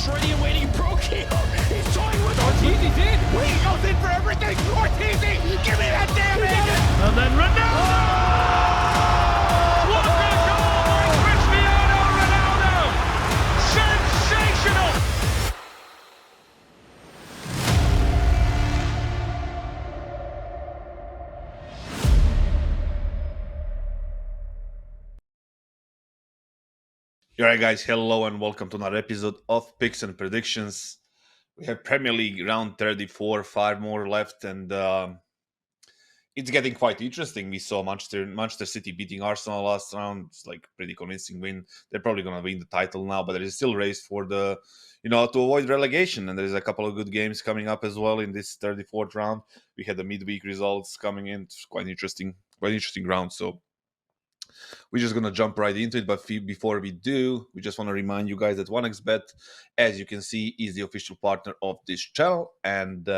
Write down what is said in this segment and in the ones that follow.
It's ready and waiting. Brokey. He's toying with Ortiz. In. He goes in for everything. Ortiz, give me that damn agent. And then Ronaldo. What a goal by Cristiano Ronaldo! Sensational. Alright guys, hello and welcome to another episode of Picks and Predictions. We have Premier League round 34, 5 more left, and it's getting quite interesting. We saw Manchester City beating Arsenal last round. It's like pretty convincing win. They're probably going to win the title now, but there is still a race for the, to avoid relegation. And there's a couple of good games coming up as well in this 34th round. We had the midweek results coming in. It's quite interesting round. So we're just going to jump right into it. But before we do, we just want to remind you guys that 1xBet, as you can see, is the official partner of this channel and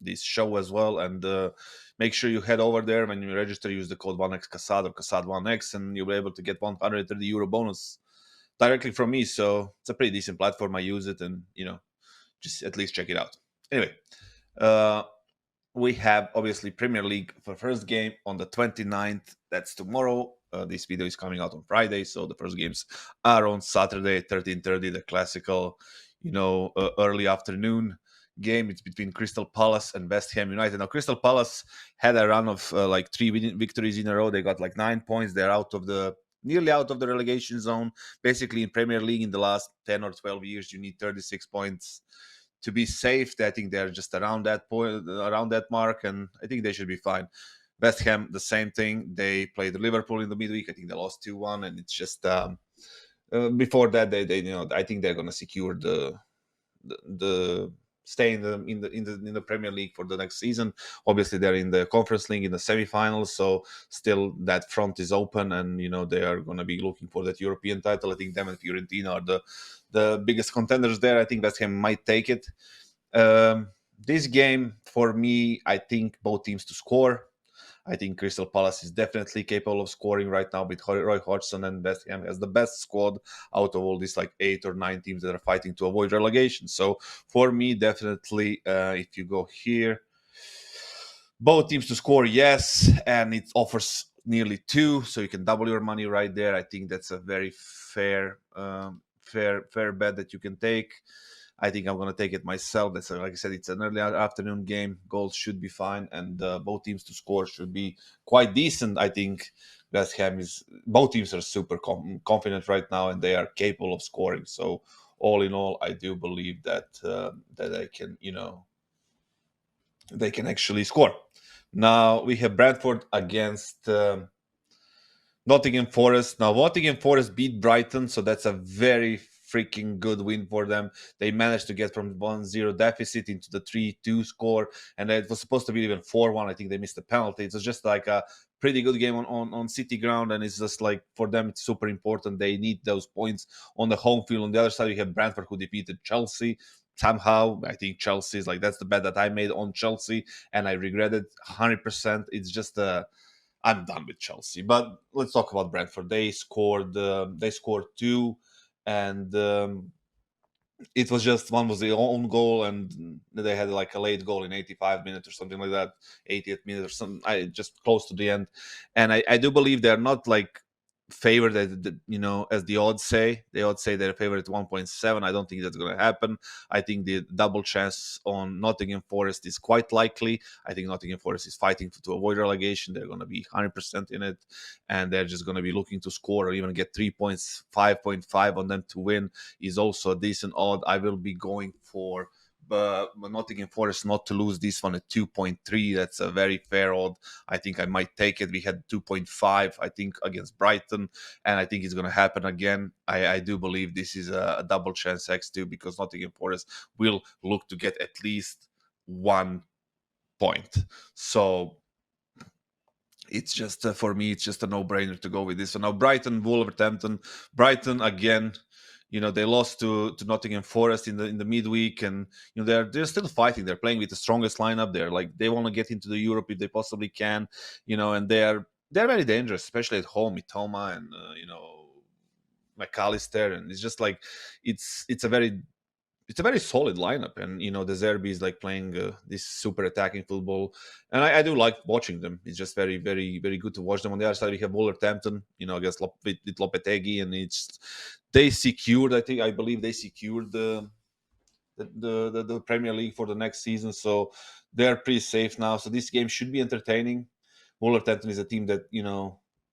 this show as well. And make sure you head over there when you register, use the code 1x Kassad or Kassad1x, and you'll be able to get €130 bonus directly from me. So it's a pretty decent platform. I use it and, just at least check it out. Anyway, we have obviously Premier League for first game on the 29th. That's tomorrow. This video is coming out on Friday, so the first games are on Saturday, 13:30, the classical, early afternoon game. It's between Crystal Palace and West Ham United. Now, Crystal Palace had a run of 3 victories in a row. They got 9 points. They're nearly out of the relegation zone. Basically, in Premier League, in the last 10 or 12 years, you need 36 points to be safe. I think they're just around that point, around that mark, and I think they should be fine. West Ham, the same thing. They played Liverpool in the midweek. I think they lost 2-1, and it's just before that they I think they're going to secure the stay in the Premier League for the next season. Obviously, they're in the Conference League in the semifinals, so still that front is open, and they are going to be looking for that European title. I think them and Fiorentina are the biggest contenders there. I think West Ham might take it. This game, for me, I think both teams to score. I think Crystal Palace is definitely capable of scoring right now with Roy Hodgson, and West Ham has the best squad out of all these 8 or 9 teams that are fighting to avoid relegation. So for me, definitely, if you go here, both teams to score, yes, and it offers nearly 2, so you can double your money right there. I think that's a very fair bet that you can take. I think I'm going to take it myself. That's like I said, it's an early afternoon game. Goals should be fine, and both teams to score should be quite decent. I think West Ham both teams are super confident right now, and they are capable of scoring. So all in all, I do believe that they can, they can actually score. Now we have Bradford against Nottingham Forest. Now Nottingham Forest beat Brighton, so that's a very freaking good win for them. They managed to get from 1-0 deficit into the 3-2 score, and it was supposed to be even 4-1. I think they missed the penalty. It was just a pretty good game on City ground, and it's just for them, it's super important. They need those points on the home field. On the other side, we have Brentford, who defeated Chelsea. Somehow, I think Chelsea is that's the bet that I made on Chelsea, and I regret it 100%. It's just I'm done with Chelsea. But let's talk about Brentford. They scored 2. And it was just one was their own goal, and they had a late goal in 85 minutes or something like that, 80th minute or something, just close to the end. And I do believe they're not favored, as the odds say. The odds say they're favored at 1.7. I don't think that's going to happen. I think the double chance on Nottingham Forest is quite likely. I think Nottingham Forest is fighting to avoid relegation. They're going to be 100% in it, and they're just going to be looking to score or even get 3 points. 5.5 on them to win is also a decent odd. I will be going for Nottingham Forest not to lose this one at 2.3. That's a very fair odd. I think I might take it. We had 2.5, I think, against Brighton, and I think it's going to happen again. I do believe this is a double chance X2, because Nottingham Forest will look to get at least 1 point. So it's just, for me, it's just a no-brainer to go with this. So now Brighton, Wolverhampton. Brighton, again, they lost to Nottingham Forest in the midweek, and they're still fighting. They're playing with the strongest lineup. They want to get into the Europe if they possibly can, and they're very dangerous, especially at home with Toma and McAllister, and it's just it's a very it's a very solid lineup, and the Zerbi is like playing this super attacking football, and I do like watching them. It's just very, very, very good to watch them. On the other side, we have Wolverhampton, against with Lopetegui, and I believe they secured the Premier League for the next season, so they're pretty safe now. So this game should be entertaining. Wolverhampton is a team that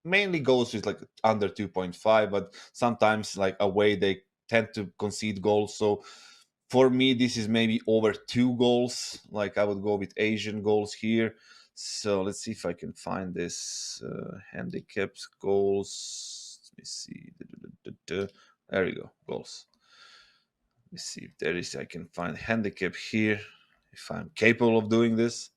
mainly goes with like under 2.5, but sometimes like away they tend to concede goals. So for me, this is maybe over 2 goals. Like I would go with Asian goals here. So let's see if I can find this handicaps goals. Let me see. There we go, goals. Let's see if there is. I can find handicap here if I'm capable of doing this.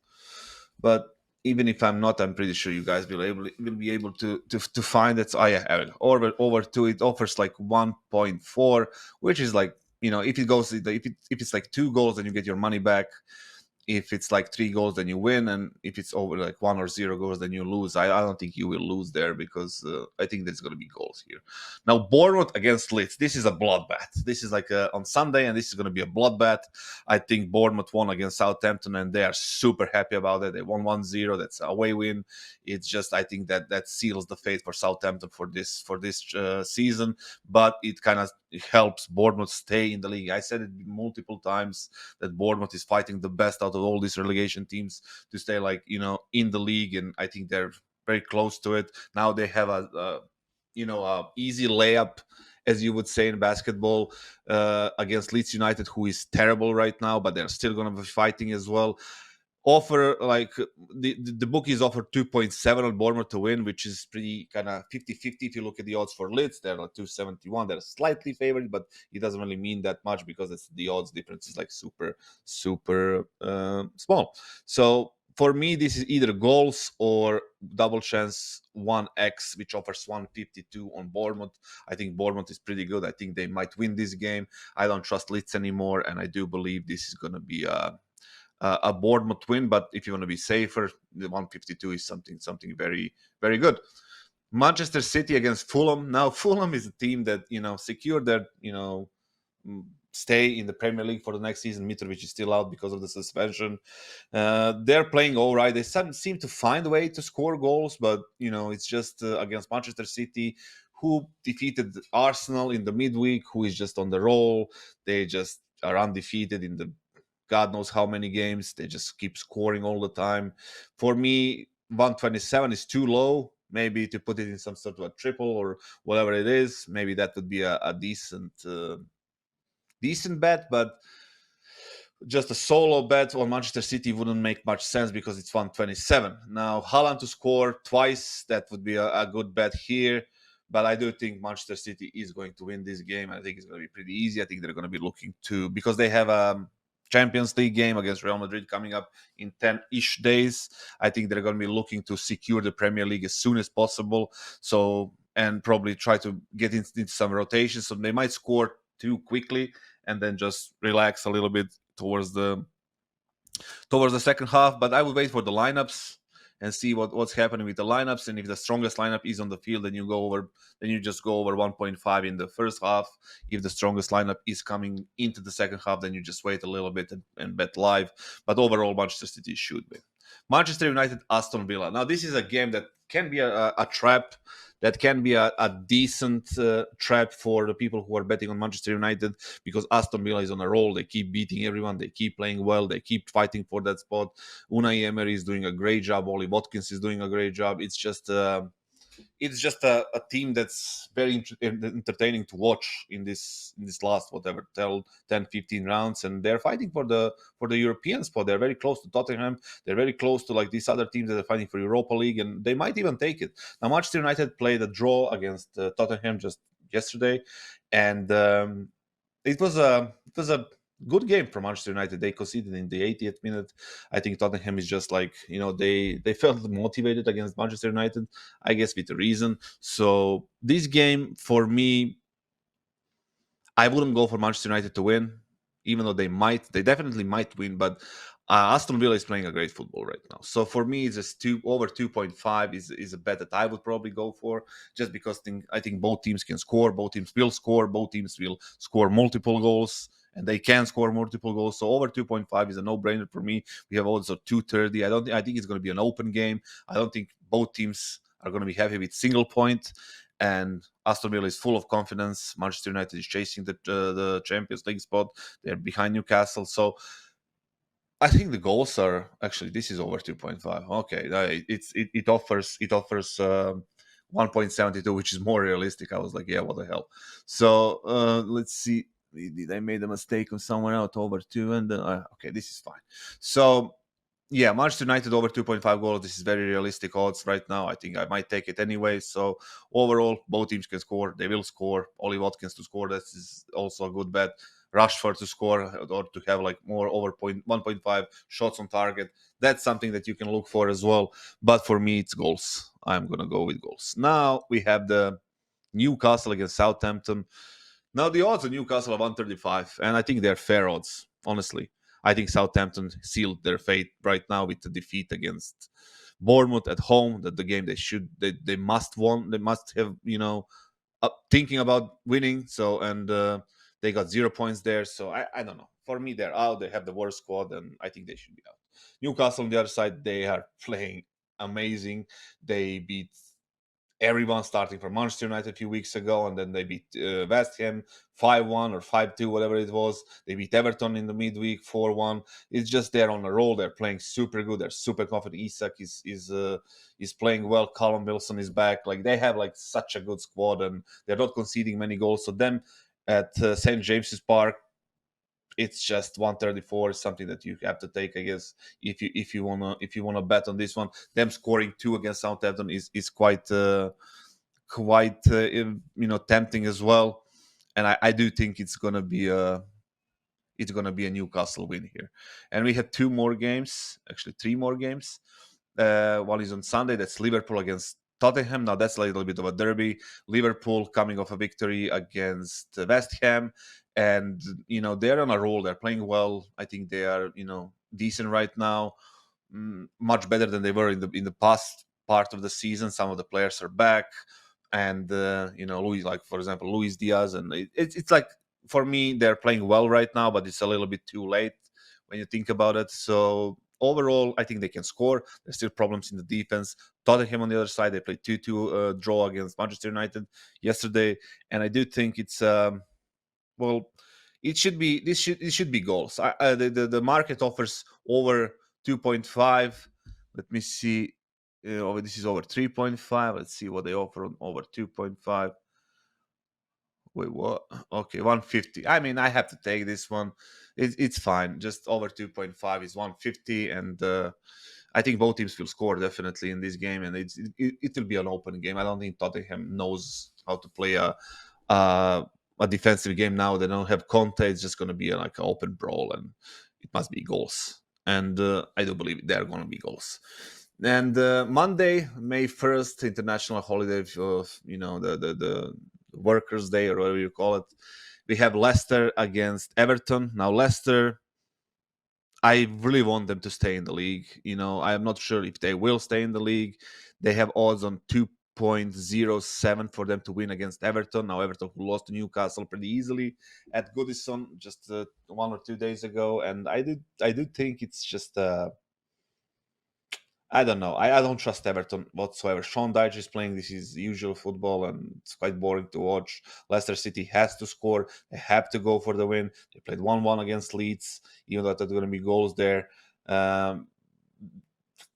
But even if I'm not, I'm pretty sure you guys will be able to find it. So, yeah, over 2. It offers like 1.4, which is like if it goes if it's like 2 goals, then you get your money back. If it's like 3 goals, then you win, and if it's over like 1 or 0 goals, then you lose. I don't think you will lose there because I think there's going to be goals here. Now, Bournemouth against Leeds. This is a bloodbath. This is like on Sunday, and this is going to be a bloodbath. I think Bournemouth won against Southampton, and they are super happy about it. They won 1-0. That's an away win. It's just I think that seals the fate for Southampton for this season, but it kind of helps Bournemouth stay in the league. I said it multiple times that Bournemouth is fighting the best out of all these relegation teams to stay in the league, and I think they're very close to it. Now they have a easy layup, as you would say in basketball, against Leeds United, who is terrible right now, but they're still going to be fighting as well. Offer like the bookies offer 2.7 on Bournemouth to win, which is pretty kind of 50-50. If you look at the odds for Leeds, they're like 271. They're slightly favored, but it doesn't really mean that much because the odds difference is like super small. So for me, this is either goals or double chance 1x, which offers 152 on Bournemouth. I think Bournemouth is pretty good. I think they might win this game. I don't trust Leeds anymore, and I do believe this is going to be a Bournemouth win. But if you want to be safer, the 152 is something very, very good. Manchester City against Fulham. Now, Fulham is a team that secured their stay in the Premier League for the next season. Mitrovic is still out because of the suspension. They're playing all right. They seem to find a way to score goals, but it's just against Manchester City, who defeated Arsenal in the midweek, who is just on the roll. They just are undefeated in the God knows how many games. They just keep scoring all the time. For me, 127 is too low. Maybe to put it in some sort of a triple or whatever it is, maybe that would be a decent bet. But just a solo bet on Manchester City wouldn't make much sense because it's 127. Now, Haaland to score twice, that would be a good bet here. But I do think Manchester City is going to win this game. I think it's going to be pretty easy. I think they're going to be looking to, because they have a Champions League game against Real Madrid coming up in 10-ish days. I think they're going to be looking to secure the Premier League as soon as possible. So, and probably try to get into some rotation. So they might score too quickly and then just relax a little bit towards the second half. But I would wait for the lineups and see what's happening with the lineups. And if the strongest lineup is on the field, then you just go over 1.5 in the first half. If the strongest lineup is coming into the second half, then you just wait a little bit and bet live. But overall, Manchester City should win. Manchester United, Aston Villa. Now, this is a game that can be a trap. That can be a decent trap for the people who are betting on Manchester United, because Aston Villa is on a roll. They keep beating everyone. They keep playing well. They keep fighting for that spot. Unai Emery is doing a great job. Ollie Watkins is doing a great job. It's just a team that's very entertaining to watch in this last 10 15 rounds, and they're fighting for the European spot. They're very close to Tottenham. They're very close to like these other teams that are fighting for Europa League, and they might even take it. Now, Manchester United played a draw against Tottenham just yesterday, and it was a good game for Manchester United. They conceded in the 80th minute. I think Tottenham is just like, they felt motivated against Manchester United, I guess with a reason. So this game, for me, I wouldn't go for Manchester United to win, even though they definitely might win. But Aston Villa is playing a great football right now. So for me, it's just over 2.5 is a bet that I would probably go for, just because I think both teams can score, both teams will score multiple goals. and they can score multiple goals. So over 2.5 is a no-brainer for me. We have odds of 230. I think it's going to be an open game. I don't think both teams are going to be happy with single point. And Aston Villa is full of confidence. Manchester United is chasing the Champions League spot. They're behind Newcastle. So I think the goals are actually, this is over 2.5. Okay, it offers 1.72, which is more realistic. I was like, yeah, what the hell? So let's see. Did I made a mistake on somewhere else over 2? And okay, this is fine. So yeah, Manchester United over 2.5 goals. This is very realistic odds right now. I think I might take it anyway. So overall, both teams can score. They will score. Ollie Watkins to score. That is also a good bet. Rashford to score or to have like more over 1.5 shots on target. That's something that you can look for as well. But for me, it's goals. I'm going to go with goals. Now we have the Newcastle against Southampton. Now the odds on Newcastle are 135, and I think they're fair odds, honestly. I think Southampton sealed their fate right now with the defeat against Bournemouth at home. That the game they must won. They must have thinking about winning. So and they got 0 points there. So I don't know. For me, they're out. They have the worst squad, and I think they should be out. Newcastle on the other side, they are playing amazing. They beat everyone starting from Manchester United a few weeks ago, and then they beat West Ham 5-1 or 5-2, whatever it was. They beat Everton in the midweek 4-1. It's just they're on a roll. They're playing super good. They're super confident. Isak is playing well. Callum Wilson is back. Like they have like such a good squad, and they're not conceding many goals. So them at St James's Park, it's just 134 is something that you have to take, I guess, if you wanna bet on this one. Them scoring 2 against Southampton is quite tempting as well, and I do think it's gonna be a Newcastle win here. And we have 2 more games, actually 3 more games. One is on Sunday. That's Liverpool against Tottenham. Now that's a little bit of a derby. Liverpool coming off a victory against West Ham, and they're on a roll. They're playing well. I think they are decent right now, much better than they were in the past part of the season. Some of the players are back, and Luis, like for example, Luis Diaz, and it's like for me they're playing well right now, but it's a little bit too late when you think about it. So overall, I think they can score. There's still problems in the defense. Tottenham on the other side, they played 2-2 draw against Manchester United yesterday, and I do think it's it should be goals. The market offers over 2.5. Let me see. This is over 3.5. Let's see what they offer on over 2.5. Wait, what? Okay, 150. I mean, I have to take this one. It's fine. Just over 2.5 is 150, and I think both teams will score definitely in this game, and it will be an open game. I don't think Tottenham knows how to play a defensive game now. They don't have Conte. It's just going to be like an open brawl, and it must be goals. And I do believe there are going to be goals. And Monday, May 1st, international holiday of the Workers' Day or whatever you call it. We have Leicester against Everton. Now Leicester, I really want them to stay in the league. I am not sure if they will stay in the league. They have odds on 2.07 for them to win against Everton. Now Everton, who lost to Newcastle pretty easily at Goodison just 1 or 2 days ago, and I do think it's just I don't know. I don't trust Everton whatsoever. Sean Dyche is playing. This is usual football, and it's quite boring to watch. Leicester City has to score. They have to go for the win. They played 1-1 against Leeds, even though there's going to be goals there.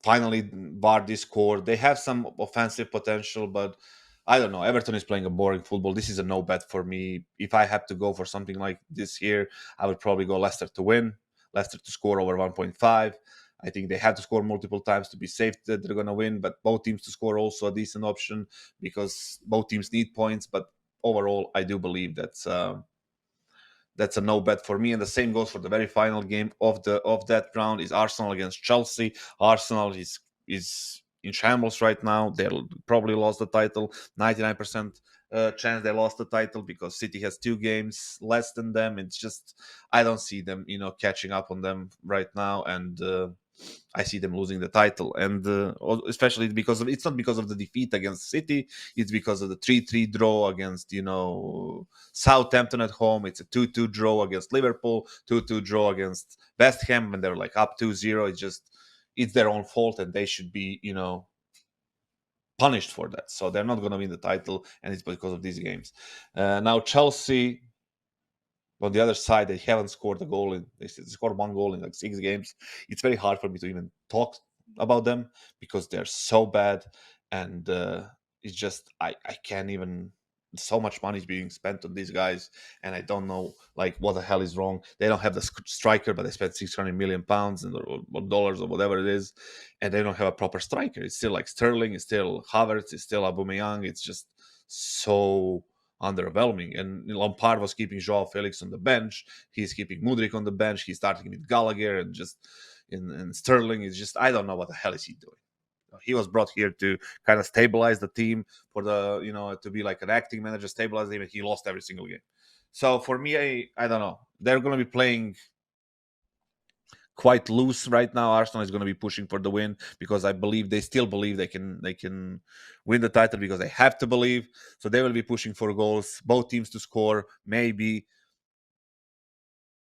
Finally, Vardy scored. They have some offensive potential, but I don't know. Everton is playing a boring football. This is a no bet for me. If I had to go for something like this here, I would probably go Leicester to win, Leicester to score over 1.5. I think they have to score multiple times to be safe that they're going to win, but both teams to score also a decent option because both teams need points. But overall, I do believe that's a no bet for me. And the same goes for the very final game of that round is Arsenal against Chelsea. Arsenal is in shambles right now. They'll probably lost the title. 99% chance they lost the title because City has 2 games less than them. It's just I don't see them catching up on them right now, and I see them losing the title, and especially because of it's not because of the defeat against City, it's because of the 3-3 draw against Southampton at home. It's a 2-2 draw against Liverpool, 2-2 draw against West Ham when they're like up 2-0. It's their own fault, and they should be punished for that. So they're not going to win the title, and it's because of these games. Now Chelsea, on the other side, they haven't scored a goal. They scored one goal in like 6 games. It's very hard for me to even talk about them because they're so bad, and it's just I can't even. So much money is being spent on these guys, and I don't know like what the hell is wrong. They don't have the striker, but they spent 600 million pounds or dollars or whatever it is, and they don't have a proper striker. It's still like Sterling, it's still Havertz, it's still Aubameyang. It's just so underwhelming. And Lampard was keeping Joao Felix on the bench. He's keeping Mudryk on the bench. He's starting with Gallagher and just and Sterling is just I don't know what the hell is he doing. He was brought here to kind of stabilize the team for the to be like an acting manager, stabilize the team, and he lost every single game. So for me, I don't know. They're going to be playing quite loose right now. Arsenal is going to be pushing for the win because I believe they still believe they can win the title because they have to believe. So they will be pushing for goals, both teams to score, maybe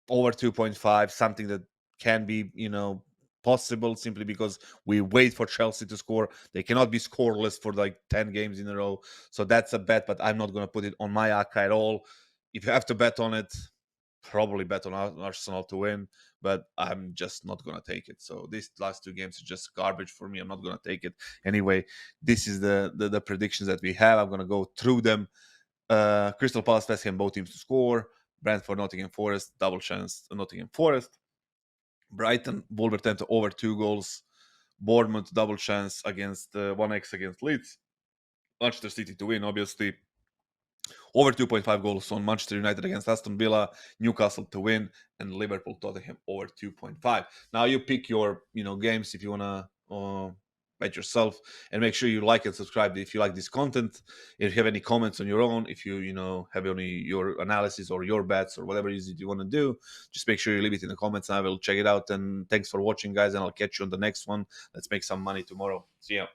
over 2.5, something that can be possible simply because we wait for Chelsea to score. They cannot be scoreless for like 10 games in a row. So that's a bet, but I'm not going to put it on my Aka at all. If you have to bet on it, probably bet on Arsenal to win, but I'm just not going to take it. So these last 2 games are just garbage for me. I'm not going to take it. Anyway, this is the predictions that we have. I'm going to go through them. Crystal Palace, West Ham, both teams to score. Brentford, Nottingham Forest, double chance, Nottingham Forest. Brighton, Wolverhampton over 2 goals. Bournemouth, double chance against 1x against Leeds. Manchester City to win, obviously. Over 2.5 goals on Manchester United against Aston Villa, Newcastle to win, and Liverpool Tottenham over 2.5. Now you pick your games if you wanna bet yourself, and make sure you like and subscribe if you like this content. If you have any comments on your own, if you have any your analysis or your bets or whatever it is that you want to do, just make sure you leave it in the comments and I will check it out. And thanks for watching, guys, and I'll catch you on the next one. Let's make some money tomorrow. See ya.